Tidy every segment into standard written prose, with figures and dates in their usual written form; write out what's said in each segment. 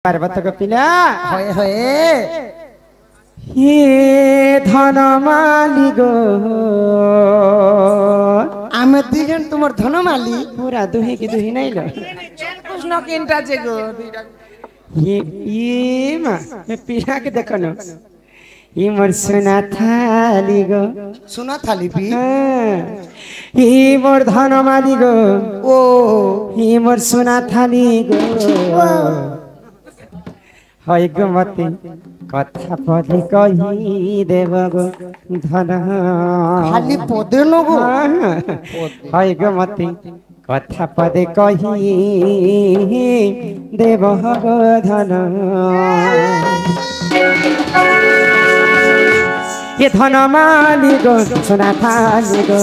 पर्वत को पिला होए होए ये धन माली गो आमे दुईजन तुम्हार धन माली पूरा दुही की दुही नहीं लो कृष्ण किनटा जे गो ये मां मैं पिला के देखो न ये मोर सोना थाली गो सुना थाली पी ये मोर धन माली गो ओ ये मोर सोना थाली गो हाय गो मते कथा पदे कही देव गो धन खाली पदे न गो हाय गो मते कथा पदे कही देव गो धन ये धन माली गो सोना थाली गो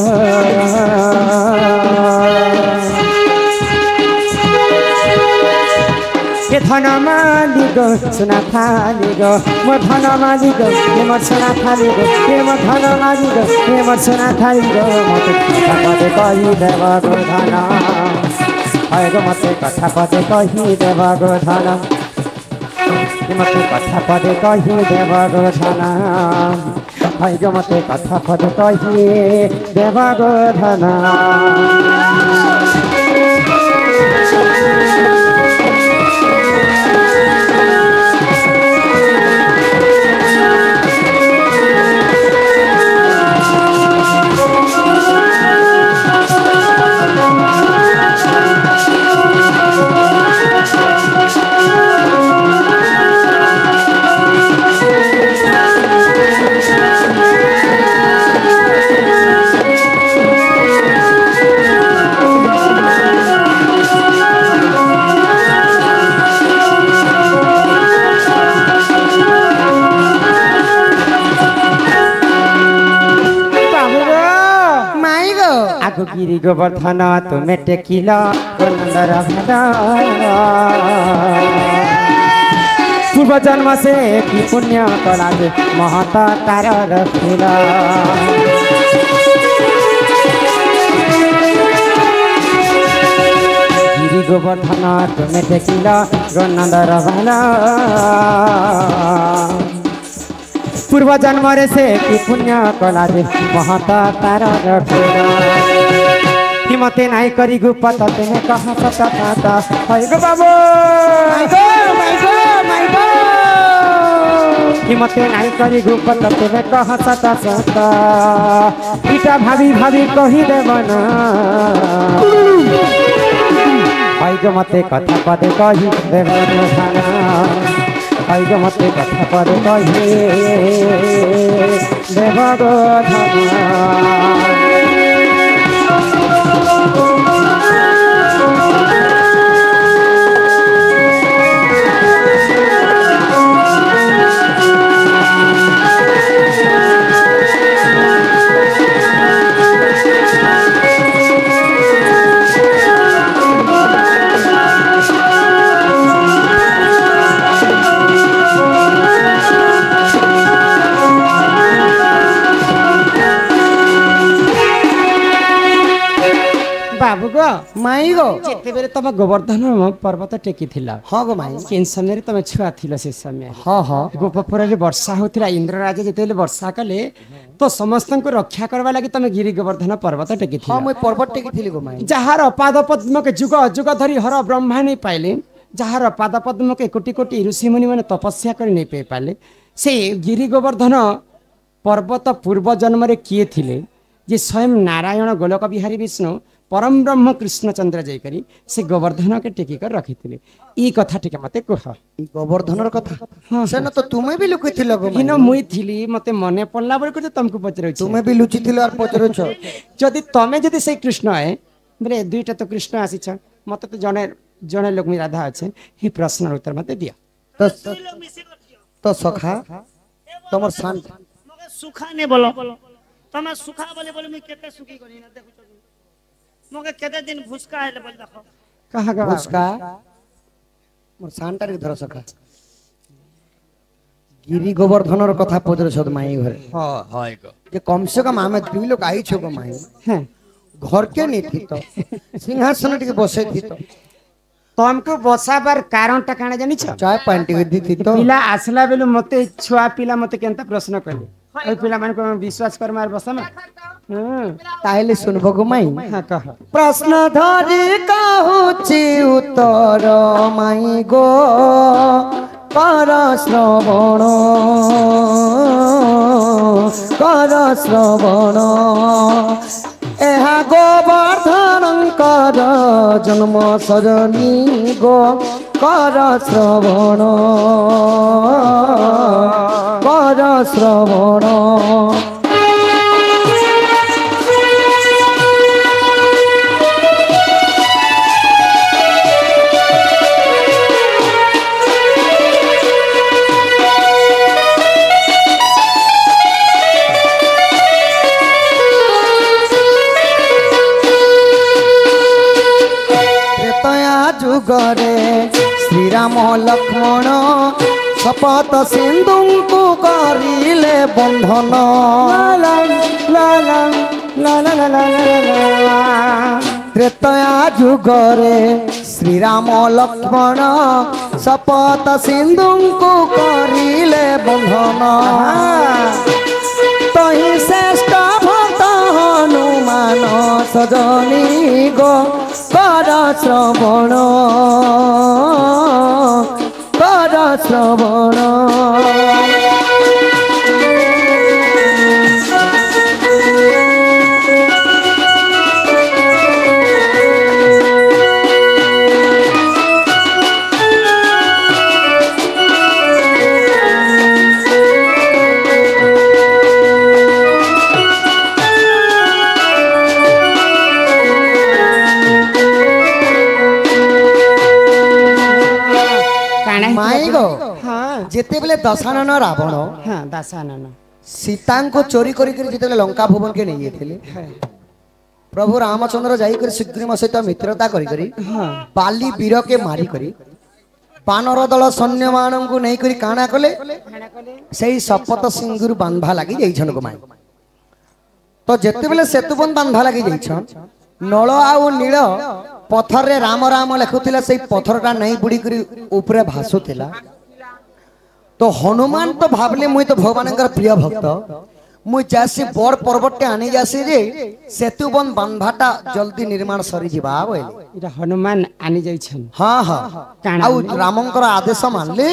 ये धन माली गो सोना थाली गो मोर धन माली गो ये मोर सोना थाली गो ये मोर धन माली गो ये मोर सोना थाली गो मते कथा पदे कही देव गो धन हाय गो मते कथा पदे कही देव गो धन मते कथा पदे कही देव गो धन हाय गो मते कथा पदे कही देव गो धन गिरी गोवर्धन तुमे टेकिल नंदर पूर्व जन्म से की पुण्य कला जे महत तार रखिल गिरी गोवर्धन तुमे टेकिल नंदर पूर्व जन्म से कि पुण्य कला जे महत तार हिमते नाई करी गुपत तेने कहा सत पाता हाय गो बाबू हिमते नाई करी गुपत तेने कहा सत सता इटा भाभी भाभी कही देवन हाय गो मते कथा पदे कही देवन खाना हाय गो मते कथा पदे कही देव गो धन बाबू गो माई गो जेते बेरे तम गोवर्धन पर्वत टेकी थिला हां गो माई केन समय रे तम छुआ थिला से समय हां हां गोपपुर रे वर्षा होतिला इंद्र राजा जेते वर्षा कले तो समस्त को रक्षा करवा लागि तम गिरी गोवर्धन पर्वत टेकी थिला हां मैं पर्वत टेकी थिली गो माई जहार पाद पद्म के जुग जुग धरी हर ब्रह्मा नहीं पाइले जहार पाद पद्म के कोटि कोटि ऋषि मुनि माने तपस्या कर नहीं पे पाले से गिरी गोवर्धन पर्वत पूर्व जन्म रे किए थिले जे स्वयं नारायण गोलोक बिहारी विष्णु परम ब्रह्म कृष्णचंद्र जय करी से गोवर्धन के टेकी कर रखी थिले ई कथा टिके मते कह गोवर्धन कथा हां सेन तो तुमे भी लुकी थिलो गो हिनो मुई थिली मते मने पल्ला बड़ को तुमको पचरो तुमे भी लुचि थिलो और पचरो छ जदी तमे जदी से कृष्ण है बरे दुईटा तो कृष्ण आसी छ मते तो जने जने लोग में राधा আছে ही प्रश्न उत्तर मते दिया तो सखा तमर शांत मगे सुखा ने बोलो तमे सुखा बोले बोले मैं केते सुखी करी ना देखो मगे केते दिन भुसका है बोल देखो कहा गा भुसका मोर शांतार धर सखा गिरी गोवर्धनर कथा पचर छद माई घरे हां हाय गो जे कम से कम आमे दुई लोग आई छो गो माई हां घर के नहीं थी तो सिंहासन टिके बसे थी तो तुमको बसाबार कारण टा काना जानिछ चाय पांटी दी थी तो पिला आसला बेलु मते छुआ पिला मते केनता प्रश्न कले ओइ पिला मान को विश्वास कर मार बसम ताहले सुनबो गो माई हां कह प्रश्न धरि कहूची उत्तर माई गो कर श्रवण एहा गोवर्धनकर जन्म सजनी गो कर श्रवण जुगरे श्रीराम लक्ष्मण शपथ सिंधु को करिले बंधन त्रेतया जुगरे श्रीराम लक्ष्मण शपथ सिंधु को करिले बंधन तही श्रेष्ठ भक्त हनुमान सजनी गो कर श्रवण जेते बेले दशानन रावण हां दशानन सीता को चोरी करी जेते लंका भुवन के नहीं थे प्रभु रामचंद्र जाई सुग्रीव सहित मित्रता करी बाली वीर के मारी करी बानर दल सैन्य मान को नहीं करी काना कले सही शपथ सिंगुर बांधा लगी जाइछन को माई तो जेते बेले सेतुबंध बांधा लगी जाइछन नल आउ नील पथर रे राम राम लिखुतिला सही पथरटा नहीं बुड़ी करी ऊपर भासुतिला तो हनुमान तो भावले मुई तो भगवान प्रिय भक्त मुई जासी बड़ पर्वत आनी जासी रे सेतुबंध बांधाटा जल्दी निर्माण सरी जीवा बोले इटा हनुमान आनी जाइछन हां हां आउ रामंकर आदेश मानले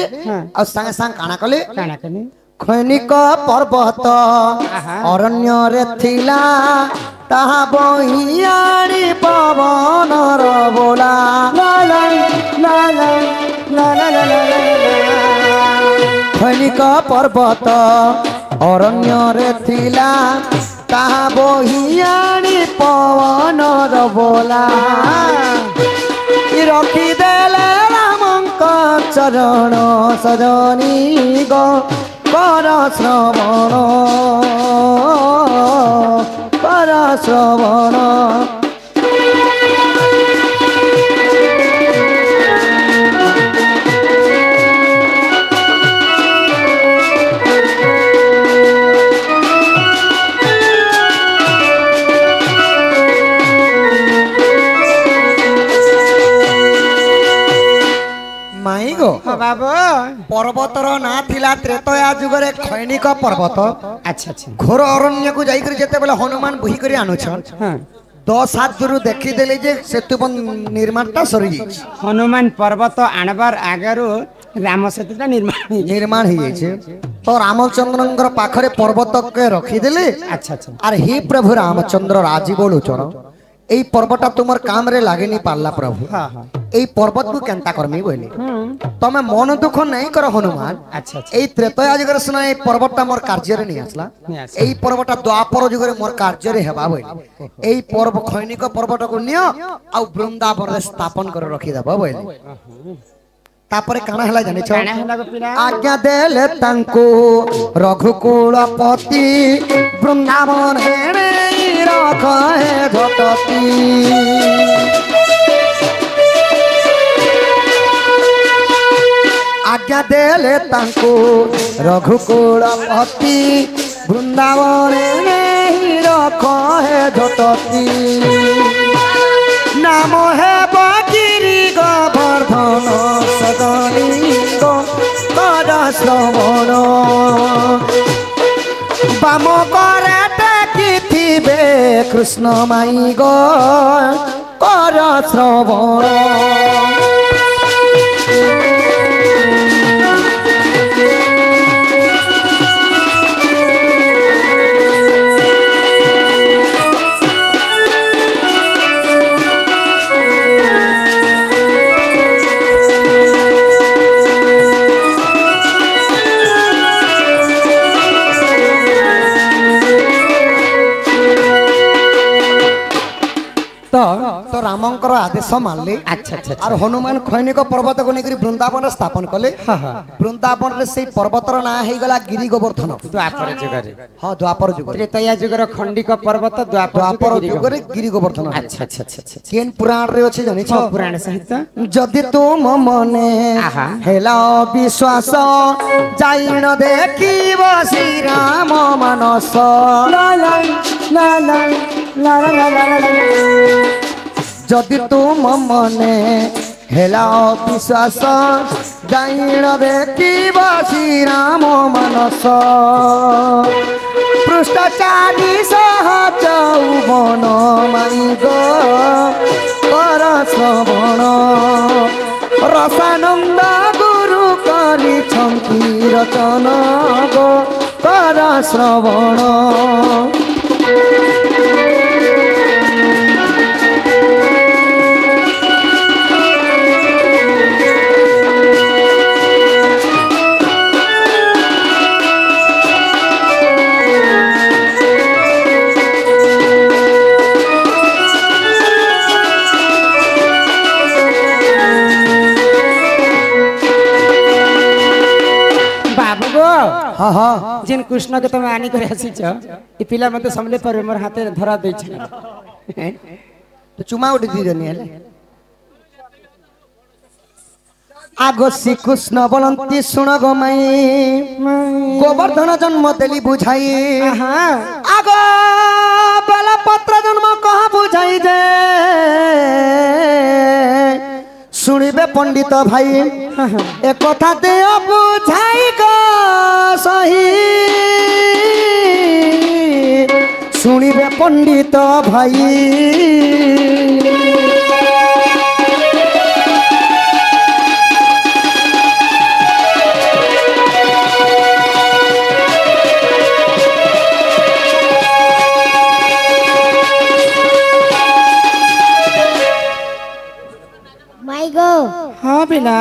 आ संग संग काना कले खैनिक पर्वत अरण्य रे थिला ताहा बहियाड़ी पवन र बोला ला ला ला ला ला ला ला खैनिक पर्वत अरण्य रे थिला ताहा बहियाड़ी पवन र बोला रखी देले रामंक चरण सजनी गो कर श्रवण माई गो बाबा पर्वतर ना थिला त्रेतया जुगरे खैनिक पर्वत अच्छा अच्छा घोर अरण्य को जाई करी जेते बेले हनुमान बुही करी आनुछन हां 10 हाथ दूर देखि देले जे सेतुबंध निर्माणटा सरी जाई हनुमान पर्वत आनबार आगरो राम सेतुटा निर्माण हो जाए तो रामचंद्र पाखरे पर्वत के रखी देले अच्छा अच्छा अरे हे प्रभु रामचंद्र राजीव लोचन এই পর্বটা তোমার কামরে লাগেনি পারলা প্রভু এই পর্বত কু কেনতা করমি বলি তুমি মন দুঃখ নাই কর হনুমান আচ্ছা আচ্ছা এই ত্রেতয়া যুগরে শুনা এই পর্বতটা মোর কার্যরে নি আসলা এই পর্বতটা দ্বাপর যুগরে মোর কার্যরে হেবা বলি এই পর্ব খৈনিক পর্বতকু নিও আউ বৃন্দাবনে স্থাপন করে রাখি দেব বলি तापरे काना हला जाने छ आज्ञा देले तांको रघुकुलपति वृंदावन हेरे रखे घटती आज्ञा देले तांको रघुकुलपति वृंदावन हेरे रखे घटती नाम है बगिरी গোবর্ধন সদলিঙ্গ কর শ্রবণ বাম করে টেকিথিবে কৃষ্ণ মাই গো কর শ্রবণ तो रामंकर आदेश मानले अच्छा अच्छा और हनुमान खैनिक पर्वत को लेकर वृंदावन स्थापन कले वृंदावन रे से पर्वतर ना हे गला गिरि गोवर्धन द्वापर जुगरे हां द्वापर जुग त्रेतया जुगर खंडिक पर्वत द्वापर जुग रे गिरि गोवर्धन अच्छा अच्छा अच्छा केन पुराण रे अछि जानि छ पुराण सहित जदि तुम मने हेला विश्वास जाइन देखिब श्री राम मानस ला ला ला ला ला ला ला ला जदि तुम मने हेला विश्वास जाइन देखिब श्री राम मानस पृष्ठचारी सह चौवन माई गो कर श्रवण रसानंद गुरु करी छंकी रचन गो कर श्रवण हाँ हाँ जिन कृष्ण के तुम आनी करे आसी छ ई पिला मते समले पर मोर हाथे धरा दे छ तो चुमा उठी दी देनी है आगो श्री कृष्ण बोलंती सुन गो माई गोवर्धन जन्म देली बुझाई आगो बेला पत्र जन्म कहा बुझाई दे सुनिबे पंडित भाई एक कथा दे बुझाई गो सही सुनिबे पंडित भाई माई गो हाँ बिना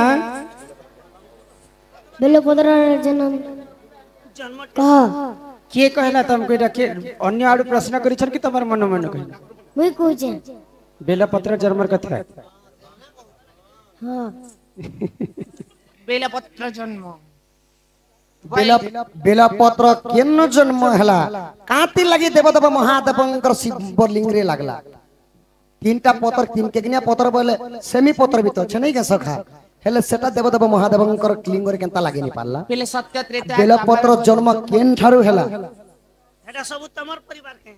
बेलो पदर जन्म जन्म कह के कहला तुमको रखे अन्य आडू प्रश्न करी छन कि तमर मन मन कहला मुई कहूचे बेलपत्र जन्मर कथा हां बेलपत्र जन्म बेलपत्र केन जन्म हला काती लगी देवदेव महादेवंकर शिवलिंग रे लागला तीनटा पत्र तीन केकनिया पत्र बोले सेमी पत्र भी तो छ नहीं के सखा हेले सेटा देवदेव महादेवंकर लिंग रे केनता लागि नि पाला बेले सत्य त्रेता बेलपत्र जन्म केन ठारू हला एटा सब तमर परिवार के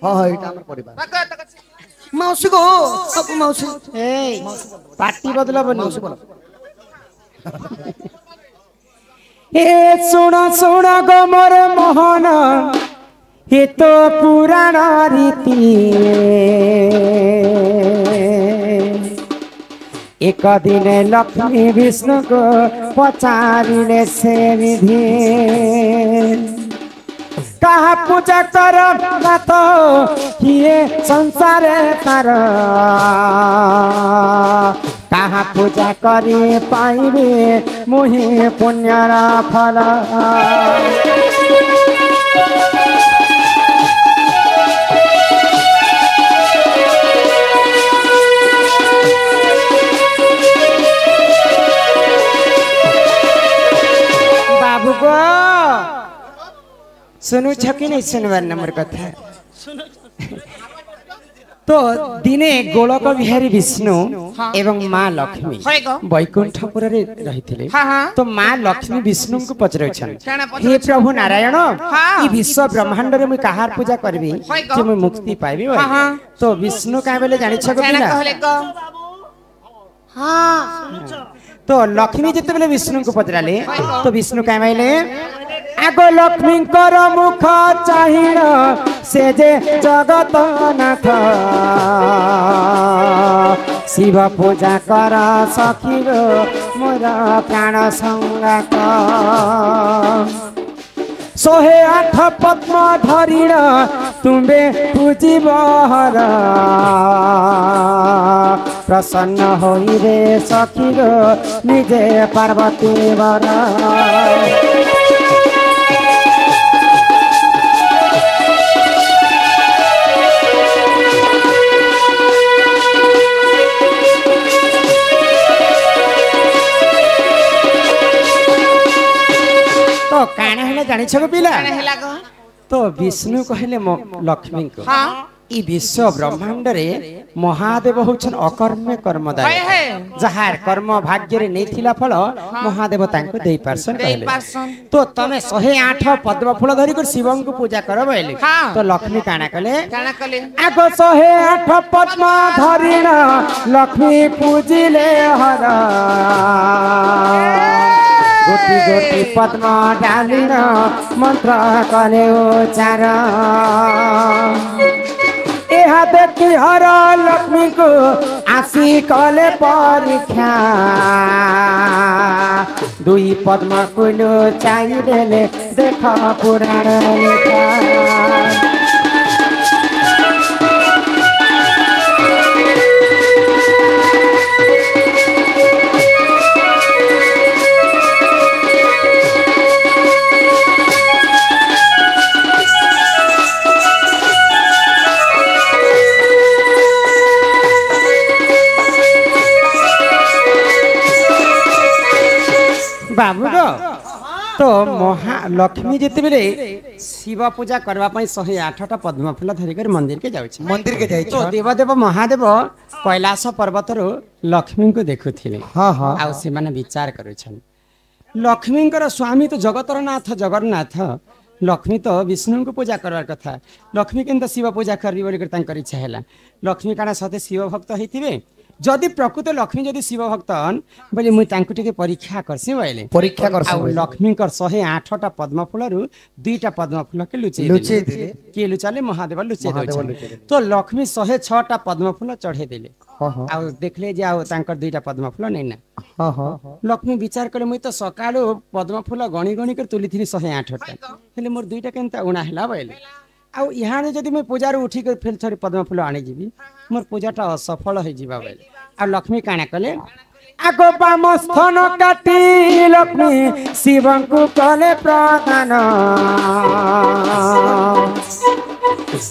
हां हां एटा हमर परिवार मौसी गो सब मौसी ए पार्टी बदला बनी मौसी बोलो ए सुना सुना गो मोर मोहन ये तो पुराण रीति एक दिन लक्ष्मी विष्णु को पचारिले से विधि कहा पूजा कर तो किए संसार तार कहा पूजा करी पाइबे मुहि पुण्यरा फल बाबू को सुनु छ कि नहीं सुनवार नंबर कथा तो दिने गोलक बिहारी विष्णु एवं माँ लक्ष्मी वैकुंठपुर रे रहिथिले तो माँ लक्ष्मी विष्णु को पचरछन हे प्रभु नारायण ई विश्व ब्रह्मांड रे मुई कहार पूजा करबी जे मुई मुक्ति पाइबी तो विष्णु का बेले जानि छ बिना हाँ तो लक्ष्मी जिते विष्णु को पचराले तो विष्णु क्या कहले आगो लक्ष्मी मुख चाहिण से जे जगत नाथ शिव पूजा कर सखी मोर प्राण संगात 108 पद्म धरिण तुम्बे पूजिब हर प्रसन्न होई रे सखी निजे पार्वती वर तो काना है जानी छको पिला तो विष्णु कहले लक्ष्मी को ई विश्व ब्रह्मांड रे महादेव होछन अकर्म्य कर्मदाय जहार कर्म भाग्य रे नैथिला फल महादेव तांको देई पारसन कहले तो तमे 108 पद्म फूल धरि कर शिवं को पूजा कर बोले तो लक्ष्मी काना कले आगो 108 पद्म धरिण लक्ष्मी पूजिले हर गोटी गोटी पद्म डालिन मंत्र कले उच्चार एहा देखी हर लक्ष्मी को आसी कले परीक्षा दुई पद्म कुलो चाहिए देख पुराण लेखा बाबू गो तो महालक्ष्मी जिते बेले शिव पूजा करबा पई 108 पद्म फूल धरिकर मंदिर के जाउछ तो देवदेव महादेव कैलाश पर्वत रो लक्ष्मी को देखुथिले हां हां आ से माने विचार करूछन लक्ष्मी स्वामी तो जगतर नाथ जगन्नाथ लक्ष्मी तो विष्णु को पूजा करवार कथा लक्ष्मी केनता शिव पूजा करबी बोली कर तांकर इच्छा हैला लक्ष्मी काना सते शिव भक्त हेतिबे जदि प्रकृत लक्ष्मी जदि शिव भक्त हन बोले मुई तांको टिके परीक्षा करसी बोले परीक्षा करसी लक्ष्मी कर 108 टा पद्म फूल रु 2 टा पद्म फूल के लुचे दिले के लुचाले महादेव लुचे दे तो लक्ष्मी 106 टा पद्म फूल चढ़े देले आ देखले जे आ तांकर 2 टा पद्म फूल नै ना हां हां लक्ष्मी विचार करे मुई तो सकाळो पद्म फूल गणी गणी कर तुली थी 108 टा हेले मोर 2 टा केनता उणा हैला बोले आ यहाँ जदि मैं पूजा उठी कर फिर थोड़ी पद्म फूल आनी जीवी मोर पूजाटा असफल हो जीवा बोले आ लक्ष्मी काना कले आगो बाम स्थान काटी लक्ष्मी शिवं को कले प्रदान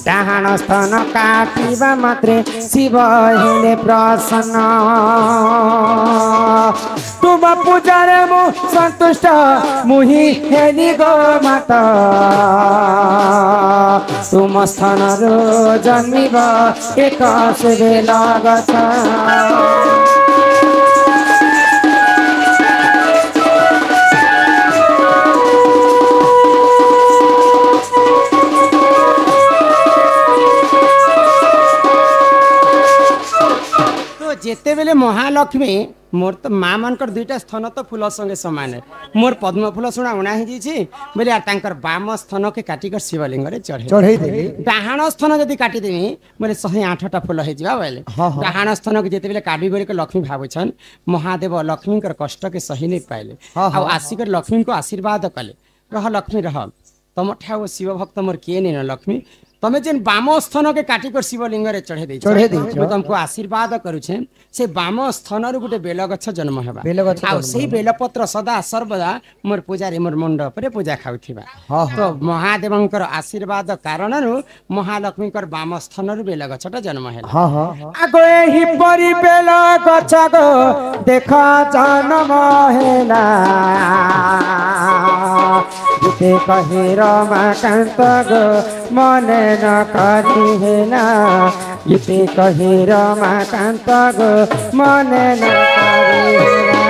डाहाण स्थान काटिबा मात्रे शिव हेले प्रसन्न तुम पूजारे मु संतुष्ट मुहि हेली गो माता तुम स्थान रो जन्मिब एक से लागत जेते बेले महालक्ष्मी मोर तो माँ मानकर 2टा स्थान तो फूल संगे समान है मोर पद्म फूल सुना उणा ही जी बोले यार तांकर बाम स्थान के काटिकर शिवलिंग रे चढ़े देबे डाहाण स्थान जदी काटी देबी बोले 108 टा फूल हे जिवा बोले डाहाण स्थान के जेते बेले काबी बोले के लक्ष्मी भाबुछन महादेव लक्ष्मी कर कष्ट के सही नहीं पाइले आ आसीकर लक्ष्मी को आशीर्वाद कले रह लक्ष्मी रह तम ठाव शिव भक्त मोर किए नहीं न लक्ष्मी तमे जेन बाम स्थान के काटिकर शिवलिंग रे चढ़े दे तुमको आशीर्वाद करूछे से बाम स्थान रु गुटे बेल गछ जन्म हेबा आ सेही बेलपत्र सदा सर्वदा मोर पूजा रे मोर मंडप रे पूजा खाउथिबा तो महादेवंकर आशीर्वाद कारण रु महालक्ष्मी कर बाम स्थान रु बेल गछटा जन्म हेला आगो एही परि बेल गछ गो देखा जन्म हेला जिते कहे रमाकांत गो मने न करी हेला जिते कहे रमाकांत गो मने न करी हेला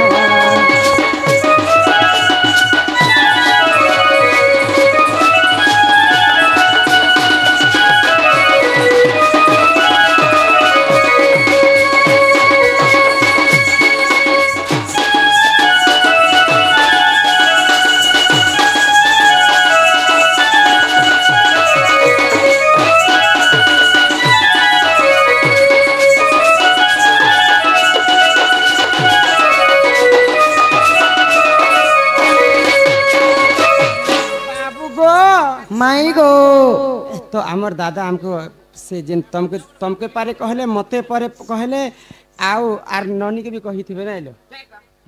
माई गो तो आमर दादा हमको से जिन तमके पारे कहले मते पारे कहले आउ आर ननी के भी कही थिबे ना लो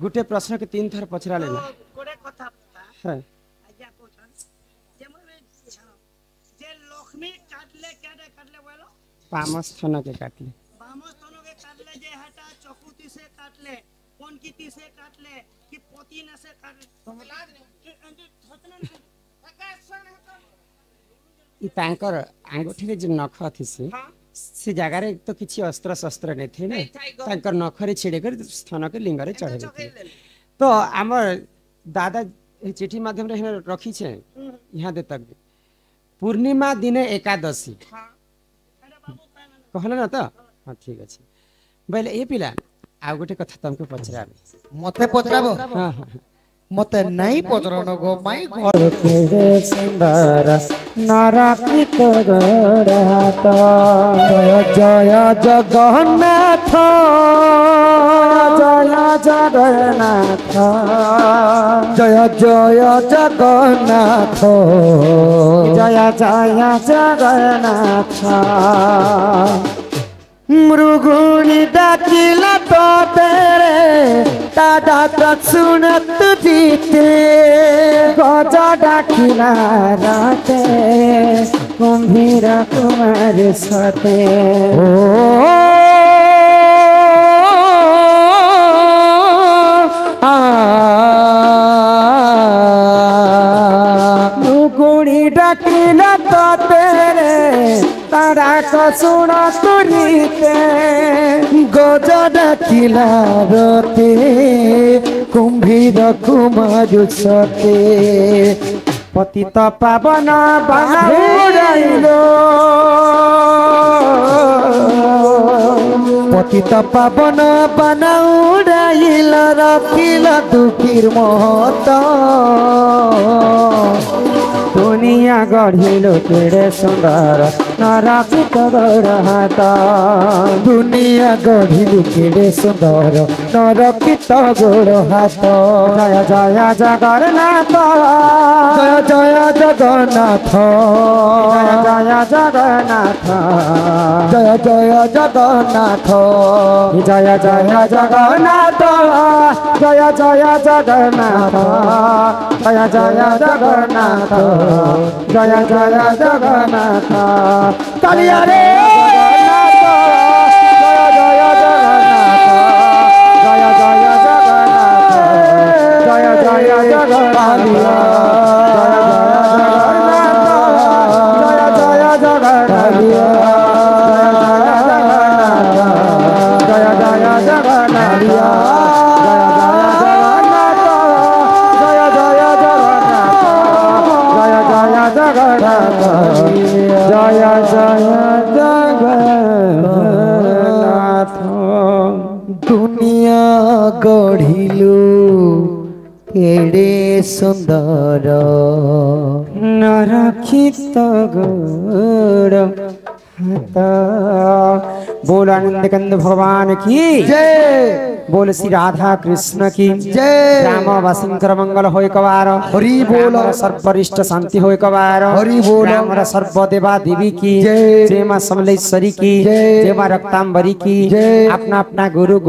गुटे प्रश्न के 3 थर पचरा लेना गोटे कथा पता हां आज्ञा कोथन जे मोरे जे लक्ष्मी काटले केडे काटले बोलो पामस थन के काटले बामस तनो के काटले जे हटा चकुती से काटले कोन कीती से काटले कि पोतीना से काटले समझ ई तांकर आंगुठी रे जे नख थिसी से जगह रे तो किछि अस्त्र शस्त्र नै थे ने तांकर नखरे छिड़े कर स्थान के लिंग रे चढ़े तो हमर दादा चिट्ठी माध्यम रे रखी छे यहाँ दे तक पूर्णिमा दिने एकादशी कहले ना तो हां ठीक अछि बोले ए पिला आ गोटे कथा तुमको पचराबे मते पचराबो हां हां मते नहीं पचरनो गो माई गो केरे सुंदर नाराकित गड़ात जय जय जगन्नाथ जय जगन्नाथ जय जय जगन्नाथ जय जय जगन्नाथ मृगुणी डाकिला तो तेरे दादा सुनत जीते गजा डाकिला राते कुंभीर कुमार सते ओ मृगुणी डाकिला तो तेरे तारा को सुन तुरीते गजा डाकिला रते कुंभीर कुमार सते पतित पावन बनाउराइलो पतित पावन बनाउराइल रखिल दुखीर महत दुनिया गढ़िलो केड़े सुंदर नाराकित गड़हात दुनिया गढ़िलु केड़े सुंदर नरकित गोड़ हाथ जय जय जगन्नाथ जय जय जगन्नाथ जय जगन्नाथ जय जय जगन्नाथ जय जय जगन्नाथ जय जय जगन्नाथ जय जय जगन्नाथ जय जय जगन्नाथ तालिया रे जय जय जगन्नाथ जय जय जगन्नाथ जय जय जगन्नाथ जय जय जगन्नाथ जय जय जगन्नाथ दुनिया गढ़िलु केड़े सुंदर नरखित गोड़ हाथ बोल आनंद कंद भगवान की जय बोल श्री राधा कृष्ण की जय राम वासिंकर मंगल होय कवार हरि बोल सर्वरिष्ट शांति होय कवार हरि बोल राम सर्व देवा देवी की जय जय मां समलेश्वरी की जय जय मां रक्तांबरी की जय अपना अपना गुरु